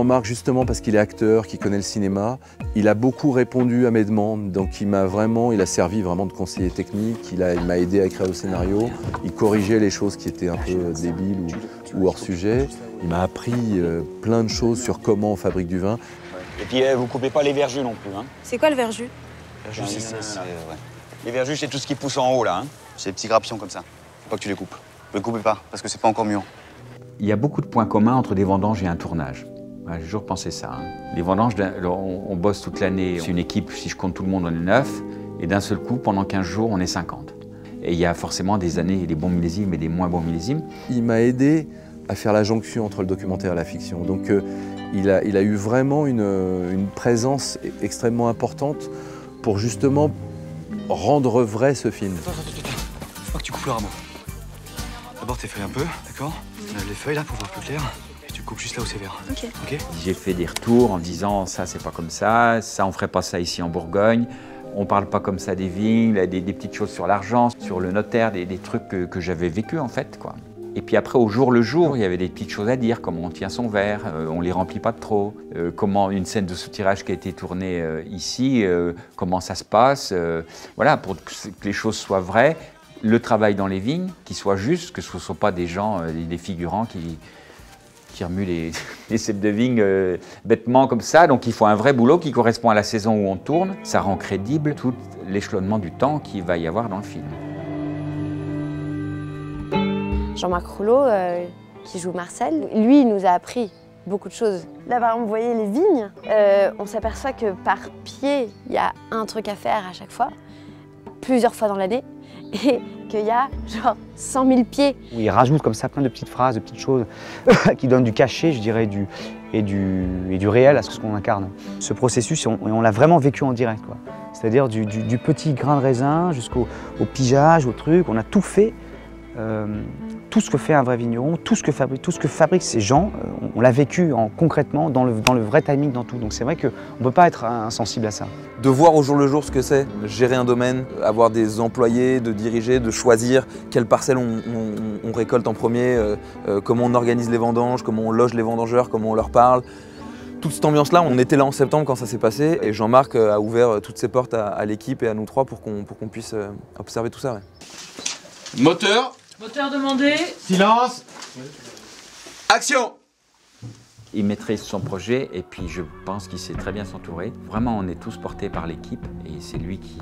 Jean-Marc, justement parce qu'il est acteur, qu'il connaît le cinéma, il a beaucoup répondu à mes demandes, donc il a servi vraiment de conseiller technique, il m'a aidé à écrire le scénario, il corrigeait les choses qui étaient un peu débiles ou hors sujet, il m'a appris plein de choses sur comment on fabrique du vin. Et puis vous coupez pas les verjus non plus, hein. C'est quoi le verjus? Verjus, les verjus, c'est tout ce qui pousse en haut, là, hein. C'est des petits grappillons comme ça. Faut pas que tu les coupes. Ne les coupez pas, parce que c'est pas encore mûr. Il y a beaucoup de points communs entre des vendanges et un tournage. Ouais, j'ai toujours pensé ça, hein. Les vendanges, on bosse toute l'année. C'est une équipe, si je compte tout le monde, on est 9. Et d'un seul coup, pendant 15 jours, on est 50. Et il y a forcément des années, des bons millésimes et des moins bons millésimes. Il m'a aidé à faire la jonction entre le documentaire et la fiction. Donc il a eu vraiment une présence extrêmement importante pour justement rendre vrai ce film. Attends. Faut pas que tu coupes le rameau. D'abord t'effeuilles un peu, d'accord? Les feuilles là pour voir plus clair. Et tu coupes juste là où c'est vert. Ok. J'ai fait des retours en disant ça c'est pas comme ça on ferait pas ça ici en Bourgogne. On parle pas comme ça des vignes, des petites choses sur l'argent, sur le notaire, des trucs que j'avais vécu en fait, quoi. Et puis après, au jour le jour, il y avait des petites choses à dire, comment on tient son verre, on les remplit pas de trop, comment une scène de soutirage qui a été tournée ici, comment ça se passe, voilà, pour que les choses soient vraies, le travail dans les vignes, qui soit juste, que ce ne soient pas des gens, des figurants qui remuent les cèpes de vigne bêtement comme ça. Donc il faut un vrai boulot qui correspond à la saison où on tourne, ça rend crédible tout l'échelonnement du temps qu'il va y avoir dans le film. Jean-Marc Rouleau, qui joue Marcel, lui, il nous a appris beaucoup de choses. Là, par exemple, vous voyez les vignes, on s'aperçoit que par pied, il y a un truc à faire à chaque fois, plusieurs fois dans l'année, et qu'il y a genre 100 000 pieds. Il rajoute comme ça plein de petites phrases, de petites choses qui donnent du cachet, je dirais, et du réel à ce qu'on incarne. Ce processus, on l'a vraiment vécu en direct, quoi. C'est-à-dire du petit grain de raisin jusqu'au pigeage, au truc, on a tout fait. Tout ce que fait un vrai vigneron, tout ce que fabriquent ces gens, on l'a vécu concrètement, dans le vrai timing, dans tout. Donc c'est vrai qu'on ne peut pas être insensible à ça. De voir au jour le jour ce que c'est, gérer un domaine, avoir des employés, de diriger, de choisir quelle parcelle on récolte en premier, comment on organise les vendanges, comment on loge les vendangeurs, comment on leur parle. Toute cette ambiance-là, on était là en septembre quand ça s'est passé et Jean-Marc a ouvert toutes ses portes à l'équipe et à nous trois pour qu'on puisse observer tout ça. Ouais. Moteur. Moteur demandé. Silence. Action. Il maîtrise son projet et puis je pense qu'il sait très bien s'entourer. Vraiment, on est tous portés par l'équipe et c'est lui qui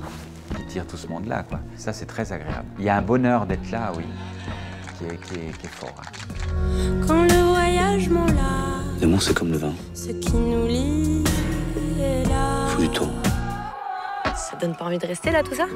tire tout ce monde-là, quoi. Ça, c'est très agréable. Il y a un bonheur d'être là, oui, qui est fort. Hein. Quand le voyage m'en lave, L'amour, c'est comme le vin. ce qui nous lie est là. Faut du temps. Ça donne pas envie de rester là, tout ça?